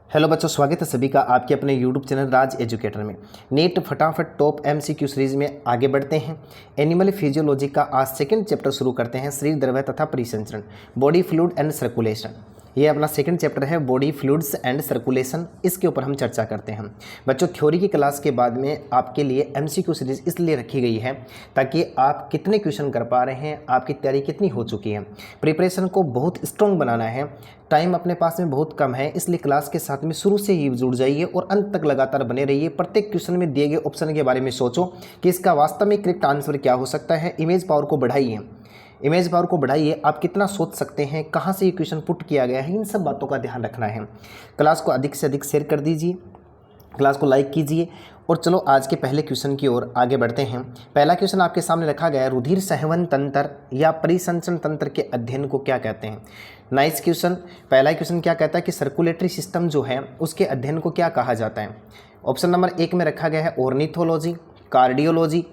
Hello बच्चों, स्वागत है सभी का आपके अपने यूट्यूब चैनल राज एजुकेटर में। नीट फटाफट टॉप एमसीक्यू सीरीज में आगे बढ़ते हैं। एनिमल फिजियोलॉजी का आज सेकंड चैप्टर शुरू करते हैं, शरीर द्रव्य तथा परिसंचरण, बॉडी फ्लूइड एंड सर्कुलेशन। ये अपना सेकंड चैप्टर है, बॉडी फ्लूइड्स एंड सर्कुलेशन। इसके ऊपर हम चर्चा करते हैं। बच्चों, थ्योरी की क्लास के बाद में आपके लिए एमसीक्यू सीरीज इसलिए रखी गई है ताकि आप कितने क्वेश्चन कर पा रहे हैं, आपकी तैयारी कितनी हो चुकी है। प्रिपरेशन को बहुत स्ट्रॉन्ग बनाना है, टाइम अपने पास में बहुत कम है, इसलिए क्लास के साथ में शुरू से ही जुड़ जाइए और अंत तक लगातार बने रहिए। प्रत्येक क्वेश्चन में दिए गए ऑप्शन के बारे में सोचो कि इसका वास्तव में करेक्ट आंसर क्या हो सकता है। इमेज पावर को बढ़ाइए, इमेज पावर को बढ़ाइए। आप कितना सोच सकते हैं, कहाँ से ये क्वेश्चन पुट किया गया है, इन सब बातों का ध्यान रखना है। क्लास को अधिक से अधिक शेयर कर दीजिए, क्लास को लाइक कीजिए। और चलो आज के पहले क्वेश्चन की ओर आगे बढ़ते हैं। पहला क्वेश्चन आपके सामने रखा गया है, रुधिर संवहन तंत्र या परिसंचरण तंत्र के अध्ययन को क्या कहते हैं। Nice question. पहला क्वेश्चन क्या कहता है कि सर्कुलेटरी सिस्टम जो है उसके अध्ययन को क्या कहा जाता है। ऑप्शन नंबर 1 में रखा गया है ornithology, cardiology,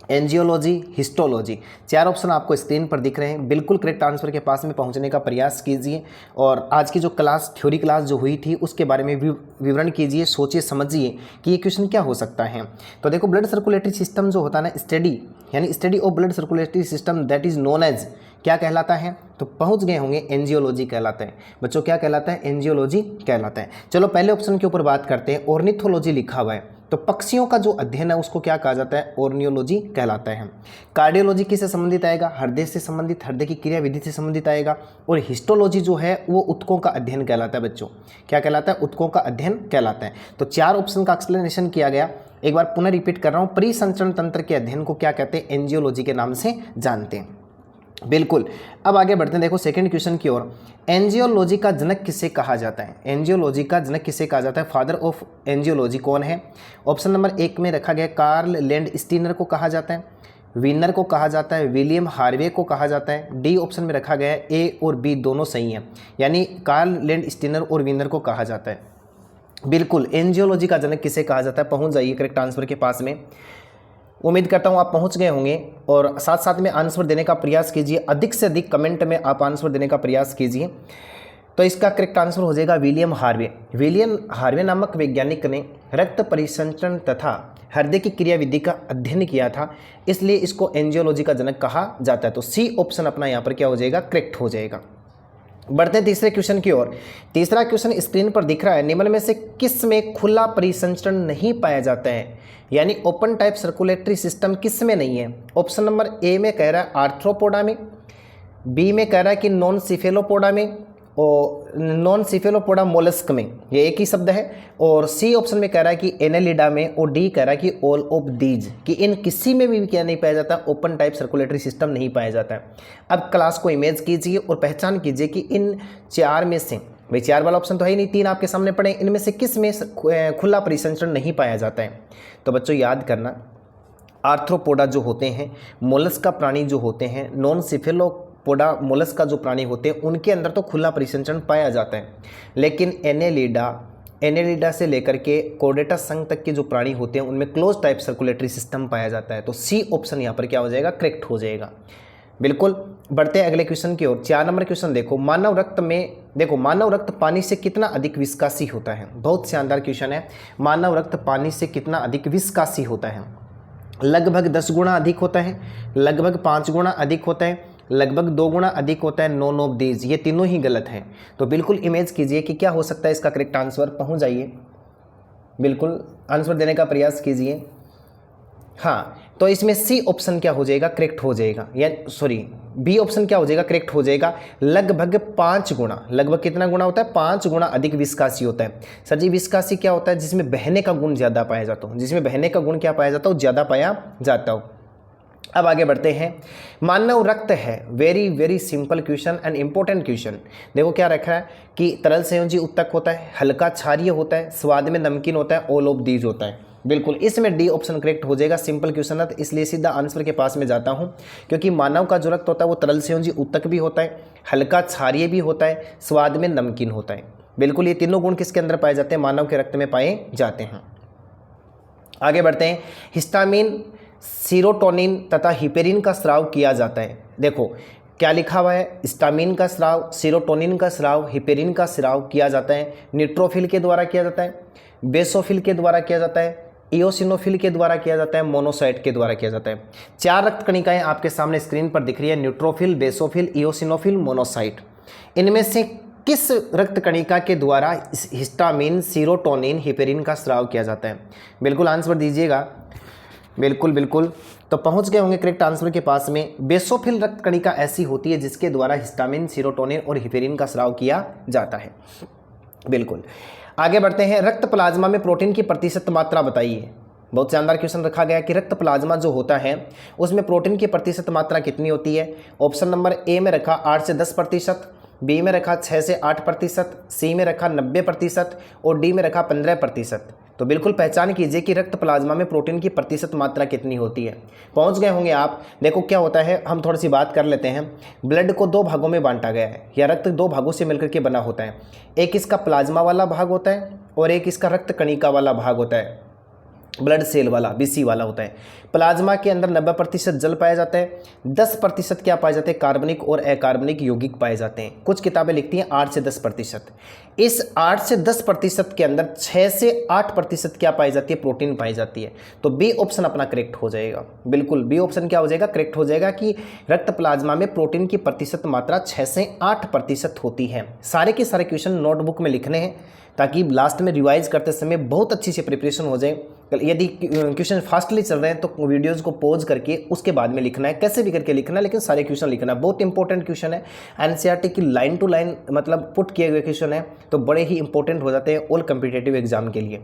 angiology, histology. 4 option आपको स्क्रीन पर दिख रहे हैं। बिल्कुल करेक्ट आंसर के पास में पहुंचने का प्रयास कीजिए और आज की जो क्लास थ्योरी क्लास जो हुई थी उसके बारे में विवरण कीजिए, सोचिए समझिए कि ये क्वेश्चन क्या हो सकता है। तो देखो, ब्लड सर्कुलेटरी सिस्टम जो होता है ना, स्टडी यानी study of blood circulatory system, that is known as क्या कहलाता है। तो पहुंच गए होंगे, एंजियोलॉजी कहलाता है। बच्चों क्या कहलाता है, एंजियोलॉजी कहलाता है। चलो पहले ऑप्शन के ऊपर बात करते हैं। ऑर्निथोलॉजी लिखा हुआ है, तो पक्षियों का जो अध्ययन है उसको क्या कहा जाता है, ऑर्नियोलॉजी कहलाता है। कार्डियोलॉजी किससे संबंधित आएगा, हृदय से संबंधित, हृदय की क्रिया विधि से संबंधित आएगा। और हिस्टोलॉजी जो है वो ऊतकों का अध्ययन कहलाता है। बच्चों क्या कहलाता है, ऊतकों का अध्ययन कहलाता है। तो 4 ऑप्शन का एक्सप्लेनेशन किया गया। एक बार पुनः रिपीट कर रहा हूँ, परिसंचरण तंत्र के अध्ययन को क्या कहते हैं, एंजियोलॉजी के नाम से जानते हैं। बिल्कुल। अब आगे बढ़ते हैं, देखो सेकंड क्वेश्चन की ओर। एंजियोलॉजी का जनक किसे कहा जाता है, एंजियोलॉजी का जनक किसे कहा जाता है, फादर ऑफ एंजियोलॉजी कौन है। ऑप्शन नंबर 1 में रखा गया कार्ल लैंड स्टीनर को कहा जाता है, वीनर को कहा जाता है, विलियम हार्वे को कहा जाता है। डी ऑप्शन में रखा गया है, ए और बी दोनों सही हैं, यानी कार्ल लैंड स्टीनर और वीनर को कहा जाता है। बिल्कुल, एंजियोलॉजी का जनक किसे कहा जाता है, पहुंच जाइए करेक्ट आंसर के पास में। उम्मीद करता हूँ आप पहुँच गए होंगे और साथ साथ में आंसर देने का प्रयास कीजिए। अधिक से अधिक कमेंट में आप आंसर देने का प्रयास कीजिए। तो इसका करेक्ट आंसर हो जाएगा विलियम हार्वे। विलियम हार्वे नामक वैज्ञानिक ने रक्त परिसंचरण तथा हृदय की क्रिया विधि का अध्ययन किया था, इसलिए इसको एंजियोलॉजी का जनक कहा जाता है। तो सी ऑप्शन अपना यहाँ पर क्या हो जाएगा, करेक्ट हो जाएगा। बढ़ते हैं तीसरे क्वेश्चन की ओर। तीसरा क्वेश्चन स्क्रीन पर दिख रहा है, निम्न में से किस में खुला परिसंचरण नहीं पाया जाता है, यानी ओपन टाइप सर्कुलेटरी सिस्टम किस में नहीं है। ऑप्शन नंबर ए में कह रहा है आर्थ्रोपोडा में, बी में कह रहा है कि नॉन सिफेलोपोडा में, और नॉन सिफेलोपोडा मोलस्क में, ये एक ही शब्द है। और सी ऑप्शन में कह रहा है कि एनेलिडा में, और डी कह रहा है कि ऑल ऑफ दीज, कि इन किसी में भी क्या नहीं पाया जाता, ओपन टाइप सर्कुलेटरी सिस्टम नहीं पाया जाता है। अब क्लास को इमेज कीजिए और पहचान कीजिए कि इन 4 में से, भाई 4 वाला ऑप्शन तो है ही नहीं, 3 आपके सामने पड़े, इनमें से किस में खुला परिसंचरण नहीं पाया जाता है। तो बच्चों याद करना, आर्थ्रोपोडा जो होते हैं, मोलस्क का प्राणी जो होते हैं, नॉन सिफेलोपोडा मोलस्क का जो प्राणी होते हैं, उनके अंदर तो खुला परिसंचरण पाया जाता है। लेकिन एनेलिडा से लेकर के कोर्डेटा संघ तक के जो प्राणी होते हैं उनमें क्लोज टाइप सर्कुलेटरी सिस्टम पाया जाता है। तो सी ऑप्शन यहाँ पर क्या हो जाएगा, करेक्ट हो जाएगा। बिल्कुल। बढ़ते हैं अगले क्वेश्चन की ओर। 4 नंबर क्वेश्चन देखो, मानव रक्त में, देखो मानव रक्त पानी से कितना अधिक विस्कासी होता है। बहुत शानदार क्वेश्चन है। मानव रक्त पानी से कितना अधिक विस्कासी होता है। लगभग 10 गुना अधिक होता है, लगभग 5 गुना अधिक होता है, लगभग 2 गुना अधिक होता है, नॉन ऑफ दीज, ये तीनों ही गलत हैं। तो बिल्कुल इमेज कीजिए कि क्या हो सकता है इसका करेक्ट आंसर। पहुंच जाइए, बिल्कुल आंसर देने का प्रयास कीजिए। हाँ, तो इसमें सी ऑप्शन क्या हो जाएगा, करेक्ट हो जाएगा, या सॉरी बी ऑप्शन क्या हो जाएगा, करेक्ट हो जाएगा। लगभग 5 गुना, लगभग कितना गुना होता है, 5 गुना अधिक विस्कासी होता है। सर जी विस्कासी क्या होता है, जिसमें बहने का गुण ज़्यादा पाया जाता हो, जिसमें बहने का गुण क्या पाया जाता हो, ज़्यादा पाया जाता हो। अब आगे बढ़ते हैं। मानव रक्त है, very very simple question and important question. देखो क्या रखा है कि तरल संयोजी उत्तक होता है, हल्का क्षारीय होता है, स्वाद में नमकीन होता है, ऑल ऑफ दीज होता है। बिल्कुल, इसमें डी ऑप्शन करेक्ट हो जाएगा। सिंपल क्वेश्चन है इसलिए सीधा आंसर के पास में जाता हूं, क्योंकि मानव का जो रक्त होता है वो तरल संयोजी उत्तक भी होता है, हल्का क्षारीय भी होता है, स्वाद में नमकीन होता है। बिल्कुल, ये तीनों गुण किसके अंदर पाए जाते हैं, मानव के रक्त में पाए जाते हैं। आगे बढ़ते हैं। हिस्टामिन, सीरोटोनिन तथा हिपेरिन का स्राव किया जाता है। देखो क्या लिखा हुआ है, स्टामिन का स्राव, सीरोटोनिन का स्राव, हिपेरिन का स्राव किया जाता है न्यूट्रोफिल के द्वारा किया जाता है, बेसोफिल के द्वारा किया जाता है, इओसिनोफिल के द्वारा किया जाता है, मोनोसाइट के द्वारा किया जाता है। 4 रक्त कणिकाएं आपके सामने स्क्रीन पर दिख रही है, न्यूट्रोफिल, बेसोफिल, इओसिनोफिल, मोनोसाइट। इनमें से किस रक्त कणिका के द्वारा हिस्टामिन, सीरोटोनिन, हिपेरिन का स्राव किया जाता है? बिल्कुल आंसर दीजिएगा, बिल्कुल बिल्कुल। तो पहुंच गए होंगे करेक्ट आंसर के पास में। बेसोफिल रक्त कणिका ऐसी होती है जिसके द्वारा हिस्टामिन, सीरोटोनिन और हिपेरिन का स्राव किया जाता है। बिल्कुल, आगे बढ़ते हैं। रक्त प्लाज्मा में प्रोटीन की प्रतिशत मात्रा बताइए। बहुत शानदार क्वेश्चन रखा गया कि रक्त प्लाज्मा जो होता है उसमें प्रोटीन की प्रतिशत मात्रा कितनी होती है। ऑप्शन नंबर ए में रखा 8 से 10%, बी में रखा 6 से 8%, सी में रखा 90% और डी में रखा 15%। तो बिल्कुल पहचान कीजिए कि रक्त प्लाज्मा में प्रोटीन की प्रतिशत मात्रा कितनी होती है। पहुंच गए होंगे आप। देखो क्या होता है, हम थोड़ी सी बात कर लेते हैं। ब्लड को 2 भागों में बांटा गया है, या रक्त 2 भागों से मिलकर के बना होता है। एक इसका प्लाज्मा वाला भाग होता है और एक इसका रक्त कणिका वाला भाग होता है, ब्लड सेल वाला, बीसी वाला होता है। प्लाज्मा के अंदर 90% जल पाया जाता है, 10% क्या पाए जाते हैं, कार्बनिक और अकार्बनिक यौगिक पाए जाते हैं। कुछ किताबें लिखती हैं 8 से 10%। इस 8 से 10% के अंदर 6 से 8% क्या पाई जाती है, प्रोटीन पाई जाती है। तो बी ऑप्शन अपना करेक्ट हो जाएगा। बिल्कुल बी ऑप्शन क्या हो जाएगा, करेक्ट हो जाएगा कि रक्त प्लाज्मा में प्रोटीन की प्रतिशत मात्रा 6 से 8% होती है। सारे के सारे क्वेश्चन नोटबुक में लिखने हैं ताकि लास्ट में रिवाइज करते समय बहुत अच्छी से प्रिपरेशन हो जाए। यदि क्वेश्चन फास्टली चल रहे हैं तो वीडियोस को पॉज करके उसके बाद में लिखना है, कैसे भी करके लिखना है, लेकिन सारे क्वेश्चन लिखना है। बहुत इंपॉर्टेंट क्वेश्चन है, एनसीईआरटी की लाइन टू लाइन मतलब पुट किए हुए क्वेश्चन है, तो बड़े ही इंपॉर्टेंट हो जाते हैं ऑल कॉम्पिटिटिव एग्जाम के लिए।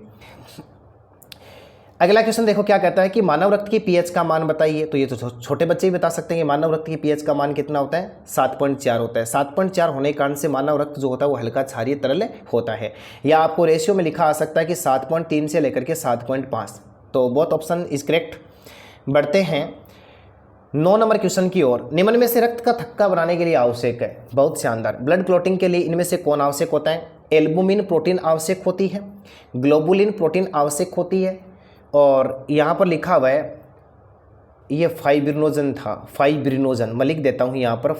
अगला क्वेश्चन देखो क्या कहता है कि मानव रक्त की पीएच का मान बताइए। तो ये तो छोटे बच्चे ही बता सकते हैं कि मानव रक्त की पीएच का मान कितना होता है, 7.4 होता है। 7.4 होने के कारण से मानव रक्त जो होता है वो हल्का क्षारीय तरल होता है। या आपको रेशियो में लिखा आ सकता है कि 7.3 से लेकर के 7.5। तो बोथ ऑप्शन इज करेक्ट। बढ़ते हैं 9 नंबर क्वेश्चन की ओर। निम्न में से रक्त का थक्का बनाने के लिए आवश्यक है, बहुत शानदार। ब्लड क्लॉटिंग के लिए इनमें से कौन आवश्यक होता है? एल्बुमिन प्रोटीन आवश्यक होती है, ग्लोबुलिन प्रोटीन आवश्यक होती है, और यहाँ पर लिखा हुआ है ये फाइब्रिनोजन था, फाइब्रिनोजन मैं लिख देता हूँ यहाँ पर,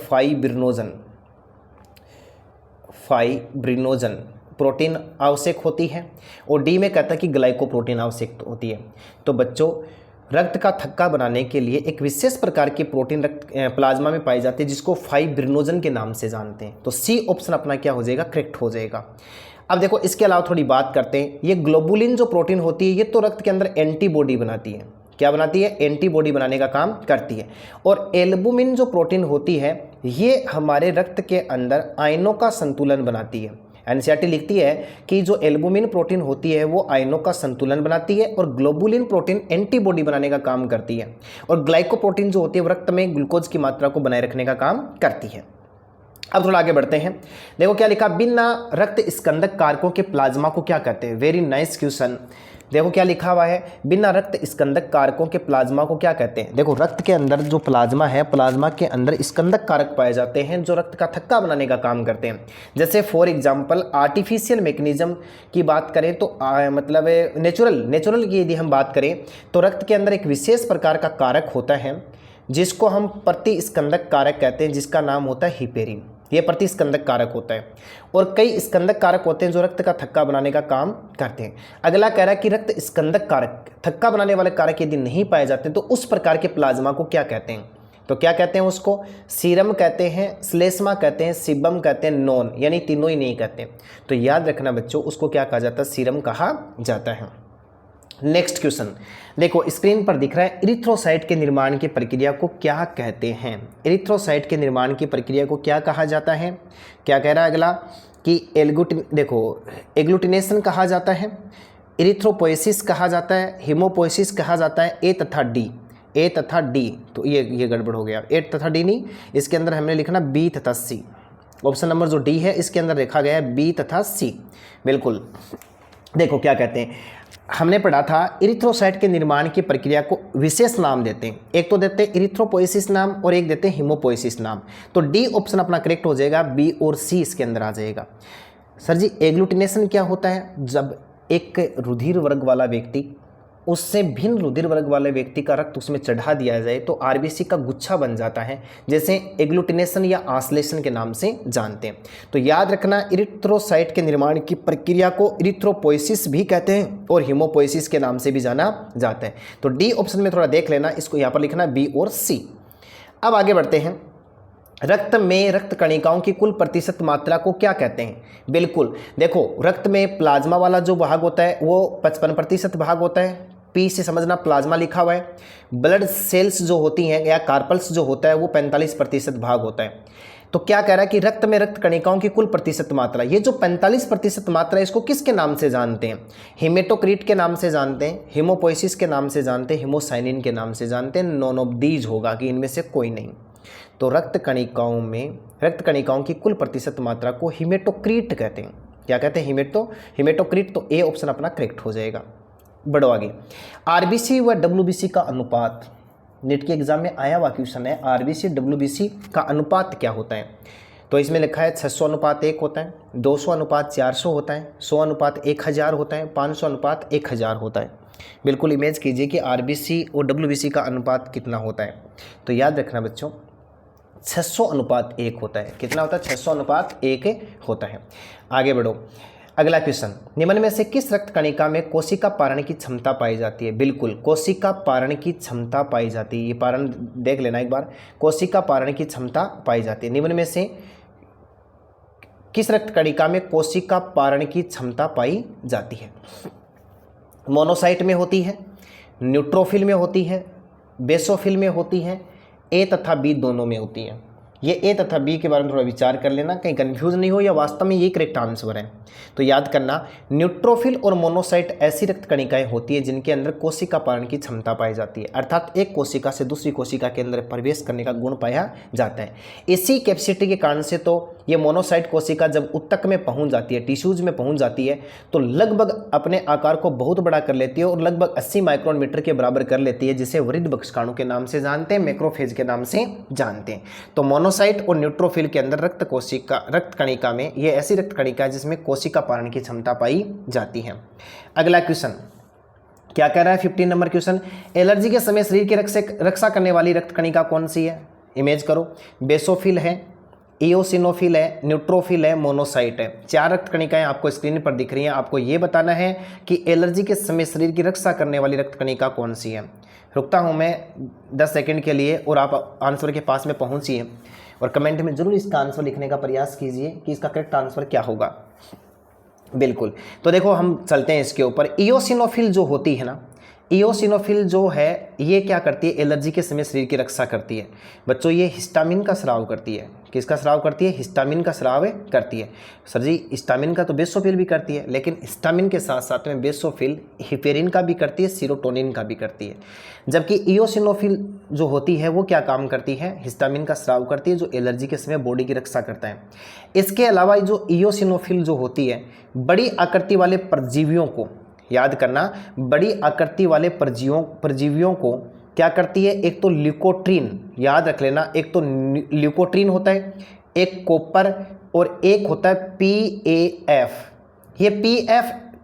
फाइब्रिनोजन प्रोटीन आवश्यक होती है। और डी में कहता है कि ग्लाइकोप्रोटीन आवश्यक होती है। तो बच्चों रक्त का थक्का बनाने के लिए एक विशेष प्रकार की प्रोटीन रक्त प्लाज्मा में पाई जाती है जिसको फाइब्रिनोजन के नाम से जानते हैं। तो सी ऑप्शन अपना क्या हो जाएगा, करेक्ट हो जाएगा। अब देखो इसके अलावा थोड़ी बात करते हैं। ये ग्लोबुलिन जो प्रोटीन होती है ये तो रक्त के अंदर एंटीबॉडी बनाती है। क्या बनाती है? एंटीबॉडी बनाने का काम करती है। और एल्बुमिन जो प्रोटीन होती है ये हमारे रक्त के अंदर आयनों का संतुलन बनाती है। एनसीईआरटी लिखती है कि जो एल्बुमिन प्रोटीन होती है वो आयनों का संतुलन बनाती है और ग्लोबुलिन प्रोटीन एंटीबॉडी बनाने का काम करती है। और ग्लाइकोप्रोटीन जो होती है वो रक्त में ग्लूकोज की मात्रा को बनाए रखने का काम करती है। अब थोड़ा आगे बढ़ते हैं। देखो क्या लिखा, बिना रक्त स्कंदक कारकों के प्लाज्मा को क्या कहते हैं? Very nice question. देखो क्या लिखा हुआ है, बिना रक्त स्कंदक कारकों के प्लाज्मा को क्या कहते हैं? देखो रक्त के अंदर जो प्लाज्मा है, प्लाज्मा के अंदर स्कंदक कारक पाए जाते हैं जो रक्त का थक्का बनाने का काम करते हैं। जैसे फॉर एग्जांपल आर्टिफिशियल मैकेनिज्म की बात करें तो मतलब नेचुरल की यदि हम बात करें तो रक्त के अंदर एक विशेष प्रकार का कारक होता है जिसको हम प्रतिस्कंदक कारक कहते हैं, जिसका नाम होता है हिपेरिन। ये प्रतिस्कंदक कारक होता है। और कई स्कंदक कारक होते हैं जो रक्त का थक्का बनाने का काम करते हैं। अगला कह रहा है कि रक्त स्कंदक कारक, थक्का बनाने वाले कारक यदि नहीं पाए जाते तो उस प्रकार के प्लाज्मा को क्या कहते हैं? तो क्या कहते हैं उसको? सीरम कहते हैं, श्लेष्मा कहते हैं, सीबम कहते हैं, नॉन, यानी तीनों ही नहीं कहते। तो याद रखना बच्चों, उसको क्या कहा जाता है? सीरम कहा जाता है। नेक्स्ट क्वेश्चन देखो स्क्रीन पर दिख रहा है, इरिथ्रोसाइट के निर्माण की प्रक्रिया को क्या कहते हैं? इरिथ्रोसाइट के निर्माण की प्रक्रिया को क्या कहा जाता है? क्या कह रहा है अगला कि एग्लूटिनेशन कहा जाता है, इरिथ्रोपोएसिस कहा जाता है, हीमोपोएसिस कहा जाता है, ए तथा डी। तो ये गड़बड़ हो गया, ए तथा डी नहीं, इसके अंदर हमने लिखना बी तथा सी। ऑप्शन नंबर जो डी है इसके अंदर लिखा गया है बी तथा सी। बिल्कुल देखो क्या कहते हैं, हमने पढ़ा था इरिथ्रोसाइट के निर्माण की प्रक्रिया को विशेष नाम देते हैं। एक तो देते हैं इरिथ्रोपोएसिस नाम और एक देते हैं हीमोपोएसिस नाम। तो डी ऑप्शन अपना करेक्ट हो जाएगा, बी और सी इसके अंदर आ जाएगा। सर जी एग्लूटिनेशन क्या होता है? जब एक रुधिर वर्ग वाला व्यक्ति उससे भिन्न रुधिर वर्ग वाले व्यक्ति का रक्त उसमें चढ़ा दिया जाए तो आरबीसी का गुच्छा बन जाता है, जैसे एग्लूटिनेशन या आंसलेशन के नाम से जानते हैं। तो याद रखना, इरिथ्रोसाइट के निर्माण की प्रक्रिया को इरिथ्रोपोइसिस भी कहते हैं और हीमोपोइसिस के नाम से भी जाना जाता है। तो डी ऑप्शन में थोड़ा देख लेना, इसको यहाँ पर लिखना बी और सी। अब आगे बढ़ते हैं, रक्त में रक्त कणिकाओं की कुल प्रतिशत मात्रा को क्या कहते हैं? बिल्कुल देखो, रक्त में प्लाज्मा वाला जो भाग होता है वो 55% भाग होता है, पी से समझना प्लाज्मा लिखा हुआ है। ब्लड सेल्स जो होती हैं या कार्पल्स जो होता है वो 45% भाग होता है। तो क्या कह रहा है कि रक्त में रक्त कणिकाओं की कुल प्रतिशत मात्रा, ये जो 45% मात्रा है इसको किसके नाम से जानते हैं? हेमेटोक्रीट के नाम से जानते हैं, हीमोपोइसिस के नाम से जानते हैं, हीमोसाइनिन के नाम से जानते हैं, नॉन ऑफ दीज होगा कि इनमें से कोई नहीं। तो रक्त कणिकाओं की कुल प्रतिशत मात्रा को हीमेटोक्रीट कहते हैं। क्या कहते हैं? हीमेटोक्रीट। तो ए ऑप्शन अपना करेक्ट हो जाएगा। बढ़ो आगे, आरबीसी व डब्ल्यूबीसी का अनुपात, नेट के एग्जाम में आया हुआ क्वेश्चन है, आरबीसी डब्ल्यूबीसी का अनुपात क्या होता है? तो इसमें लिखा है 600:1 होता है, 200:400 होता है, 100:1000 होता है, 500:1000 होता है। बिल्कुल इमेज कीजिए कि आरबीसी और डब्ल्यूबीसी का अनुपात कितना होता है। तो याद रखना बच्चों, 600:1 होता है। कितना होता है? 600:1 होता है। आगे बढ़ो, अगला क्वेश्चन, निम्न में से किस रक्त कणिका में कोशिका पारण की क्षमता पाई जाती है? बिल्कुल, कोशिका पारण की क्षमता पाई जाती है। ये पारण देख लेना एक बार, कोशिका पारण की क्षमता पाई जाती है। निम्न में से किस रक्त कणिका में कोशिका पारण की क्षमता पाई जाती है? मोनोसाइट में होती है, न्यूट्रोफिल में होती है, बेसोफिल में होती है, ए तथा बी दोनों में होती है। ये ए तथा बी के बारे में थोड़ा विचार कर लेना, कहीं कंफ्यूज नहीं हो या वास्तव में ये करेक्ट आंसर है। तो याद करना, न्यूट्रोफिल और मोनोसाइट ऐसी रक्त कणिकाएं होती है जिनके अंदर कोशिका पारण की क्षमता पाई जाती है, अर्थात एक कोशिका से दूसरी कोशिका के अंदर प्रवेश करने का गुण पाया जाता है। इसी कैपेसिटी के कारण से तो ये मोनोसाइट कोशिका जब उत्तक में पहुंच जाती है, टिश्यूज में पहुंच जाती है, तो लगभग अपने आकार को बहुत बड़ा कर लेती है और लगभग 80 माइक्रोन मीटर के बराबर कर लेती है, जिसे वृद्ध बक्षकाणु के नाम से जानते हैं, मैक्रोफेज के नाम से जानते हैं। तो मोनोसाइट और न्यूट्रोफिल के अंदर रक्त कणिका में ये ऐसी रक्त कणिका है जिसमें कोशिका पारण की क्षमता पाई जाती है। अगला क्वेश्चन क्या कह रहा है? 15 नंबर क्वेश्चन, एलर्जी के समय शरीर की रक्षा करने वाली रक्त कणिका कौन सी है? इमेज करो, बेसोफिल है, इओसिनोफिल है, न्यूट्रोफिल है, मोनोसाइट है। 4 रक्त कणिकाएं आपको स्क्रीन पर दिख रही हैं। आपको यह बताना है कि एलर्जी के समय शरीर की रक्षा करने वाली रक्त कणिका कौन सी है। रुकता हूं मैं 10 सेकंड के लिए और आप आंसर के पास में पहुंचिए और कमेंट में जरूर इसका आंसर लिखने का प्रयास कीजिए कि इसका करेक्ट आंसर क्या होगा। बिल्कुल, तो देखो हम चलते हैं इसके ऊपर। इओसिनोफिल जो होती है ना, इओसिनोफिल जो है ये क्या करती है? एलर्जी के समय शरीर की रक्षा करती है। बच्चों ये हिस्टामिन का स्राव करती है। किसका स्राव करती है? हिस्टामिन का स्राव करती है। सर जी हिस्टामिन का तो बेसोफिल भी करती है, लेकिन हिस्टामिन के साथ साथ में बेसोफिल हिपेरिन का भी करती है, सीरोटोनिन का भी करती है। जबकि इओसिनोफिल जो होती है वो क्या काम करती है? हिस्टामिन का स्राव करती है, जो एलर्जी के समय बॉडी की रक्षा करता है। इसके अलावा जो इओसिनोफिल जो होती है बड़ी आकृति वाले परजीवियों को, याद करना, बड़ी आकृति वाले परजीवियों को क्या करती है? एक तो ल्यूकोट्रीन, याद रख लेना, एक तो ल्यूकोट्रीन होता है, एक कॉपर और एक होता है पीएएफ। ये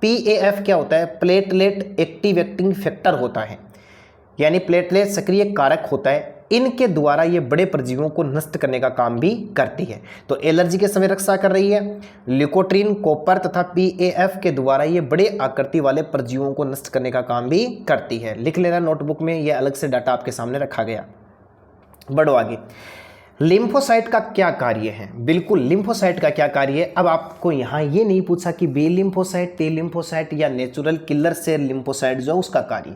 पीएएफ क्या होता है? प्लेटलेट एक्टिवेटिंग फैक्टर होता है, यानी प्लेटलेट सक्रिय कारक होता है। इनके द्वारा ये बड़े परजीवियों को नष्ट करने का काम भी करती है। तो एलर्जी के समय रक्षा कर रही है। ल्यूकोट्रीन, कॉपर तथा पीएएफ के द्वारा ये बड़े आकृति वाले परजीवियों को नष्ट करने का काम भी करती है। लिख लेना नोटबुक में, ये अलग से डाटा आपके सामने रखा गया। बढ़ो आगे, लिम्फोसाइट का क्या कार्य है? बिल्कुल, लिम्फोसाइट का क्या कार्य है? अब आपको यहाँ ये नहीं पूछा कि बी लिम्फोसाइट, टी लिम्फोसाइट या नेचुरल किलर सेल लिम्फोसाइट जो उसका कार्य,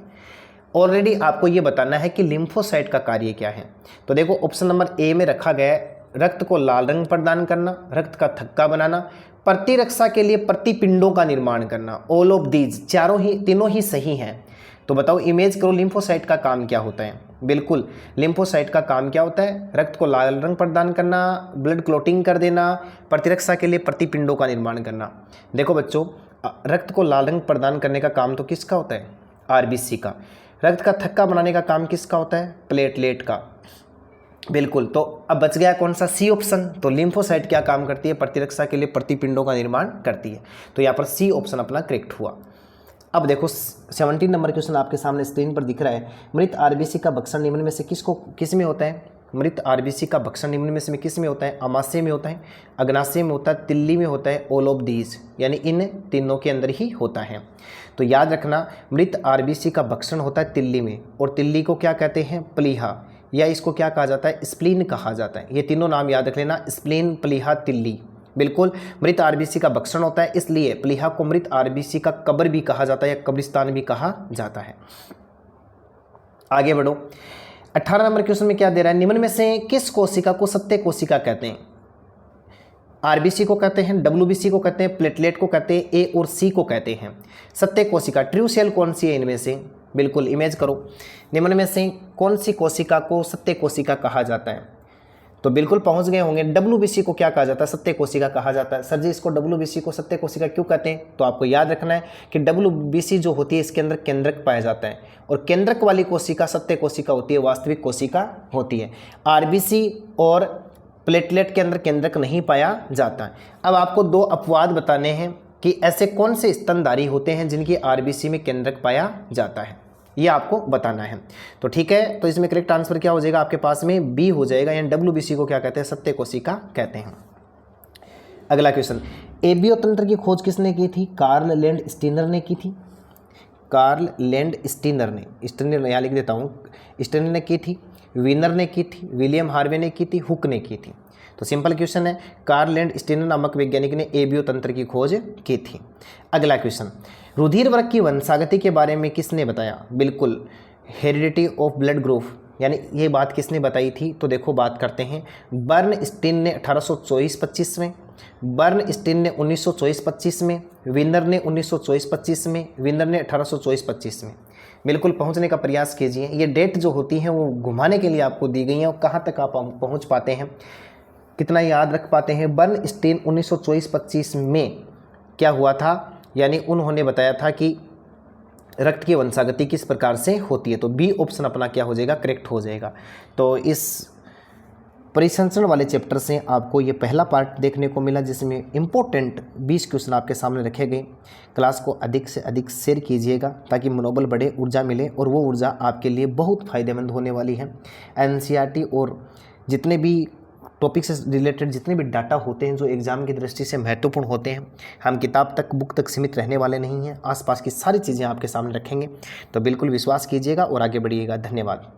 ऑलरेडी आपको ये बताना है कि लिम्फोसाइट का कार्य क्या है। तो देखो ऑप्शन नंबर ए में रखा गया है, रक्त को लाल रंग प्रदान करना, रक्त का थक्का बनाना, प्रतिरक्षा के लिए प्रतिपिंडों का निर्माण करना। ऑल ऑफ दीज तीनों ही सही हैं। तो बताओ, इमेज करो, लिम्फोसाइट का काम क्या होता है? बिल्कुल, लिम्फोसाइट का काम क्या होता है? रक्त को लाल रंग प्रदान करना, ब्लड क्लॉटिंग कर देना, प्रतिरक्षा के लिए प्रतिपिंडों का निर्माण करना। देखो बच्चों, रक्त को लाल रंग प्रदान करने का काम तो किसका होता है? आरबीसी का। रक्त का थक्का बनाने का काम किसका होता है? प्लेटलेट का। बिल्कुल, तो अब बच गया कौन सा? C option. तो लिम्फोसाइट क्या काम करती है? प्रतिरक्षा के लिए प्रतिपिंडों का निर्माण करती है। तो यहाँ पर सी ऑप्शन अपना करेक्ट हुआ। अब देखो 17 नंबर क्वेश्चन आपके सामने स्क्रीन पर दिख रहा है। मृत आरबीसी का भक्षण निम्न में से किस में होता है? मृत आरबीसी का भक्षण निम्न में से किस में होता है? अमाशय में होता है, अग्नाशय में होता है, तिल्ली में होता है, ऑल ऑफ दीज, यानी इन तीनों के अंदर ही होता है। तो याद रखना, मृत आरबीसी का भक्षण होता है तिल्ली में, और तिल्ली को क्या कहते हैं? प्लीहा, या इसको क्या कहा जाता है? स्प्लीन कहा जाता है। ये तीनों नाम याद रख लेना, स्प्लीन, प्लीहा, तिल्ली। बिल्कुल, मृत आरबीसी का भक्षण होता है, इसलिए प्लीहा को मृत आरबीसी का कब्र भी कहा जाता है या कब्रिस्तान भी कहा जाता है। आगे बढ़ो। 18 नंबर क्वेश्चन में क्या दे रहा है? निम्न में से किस कोशिका को सत्य कोशिका कहते हैं? आरबीसी को कहते हैं, डब्ल्यूबीसी को कहते हैं, प्लेटलेट को कहते हैं, ए और सी को कहते हैं। सत्य कोशिका, ट्रू सेल कौन सी है इनमें से? बिल्कुल इमेज करो। निम्न में से कौन सी कोशिका को सत्य कोशिका कहा जाता है? तो बिल्कुल पहुंच गए होंगे। डब्ल्यूबीसी को क्या कहा जाता है? सत्य कोशिका कहा जाता है। सर जी इसको डब्ल्यूबीसी को सत्य कोशिका क्यों कहते हैं? तो आपको याद रखना है कि डब्ल्यूबीसी जो होती है इसके अंदर केंद्रक पाया जाता है, और केंद्रक वाली कोशिका सत्य कोशिका होती है, वास्तविक कोशिका होती है। आरबीसी और प्लेटलेट के अंदर केंद्रक नहीं पाया जाता। अब आपको दो अपवाद बताने हैं कि ऐसे कौन से स्तनधारी होते हैं जिनकी आरबीसी में केंद्रक पाया जाता है, ये आपको बताना है। तो ठीक है, तो इसमें करेक्ट आंसर क्या हो जाएगा आपके पास में? बी हो जाएगा, यानी डब्ल्यूबीसी को क्या कहते हैं? सत्य कोशिका कहते हैं। अगला क्वेश्चन, एबियो तंत्र की खोज किसने की थी? कार्ल लैंड स्टीनर ने की थी। कार्ल लैंड स्टीनर ने, स्टीनर यहाँ लिख देता हूँ, स्टीनर ने की थी, विनर ने की थी, विलियम हार्वे ने की थी, हुक ने की थी। तो सिंपल क्वेश्चन है, कार्ल लैंड स्टीनर नामक वैज्ञानिक ने एबियो तंत्र की खोज की थी। अगला क्वेश्चन, रुधिर वर्ग की वंशागति के बारे में किसने बताया? बिल्कुल, हेरिडिटी ऑफ ब्लड ग्रुप, यानी ये बात किसने बताई थी? तो देखो बात करते हैं। बर्नस्टीन ने 1824-25 में, बर्नस्टीन ने 1924-25 में, विनर ने 1924-25 में, विनर ने 1824-25 में। बिल्कुल पहुंचने का प्रयास कीजिए। ये डेट जो होती हैं वो घुमाने के लिए आपको दी गई हैं, और कहाँ तक आप पहुंच पाते हैं, कितना याद रख पाते हैं। बर्नस्टीन 1924-25 में क्या हुआ था, यानी उन्होंने बताया था कि रक्त की वंशागति किस प्रकार से होती है। तो बी ऑप्शन अपना क्या हो जाएगा? करेक्ट हो जाएगा। तो इस परिसंचरण वाले चैप्टर से आपको ये पहला पार्ट देखने को मिला, जिसमें इम्पोर्टेंट 20 क्वेश्चन आपके सामने रखे गए। क्लास को अधिक से अधिक शेयर कीजिएगा ताकि मनोबल बढ़े, ऊर्जा मिले, और वो ऊर्जा आपके लिए बहुत फ़ायदेमंद होने वाली है। एनसीईआरटी और जितने भी टॉपिक से रिलेटेड जितने भी डाटा होते हैं जो एग्ज़ाम की दृष्टि से महत्वपूर्ण होते हैं, हम किताब तक, बुक तक सीमित रहने वाले नहीं हैं। आसपास की सारी चीज़ें आपके सामने रखेंगे, तो बिल्कुल विश्वास कीजिएगा और आगे बढ़िएगा। धन्यवाद।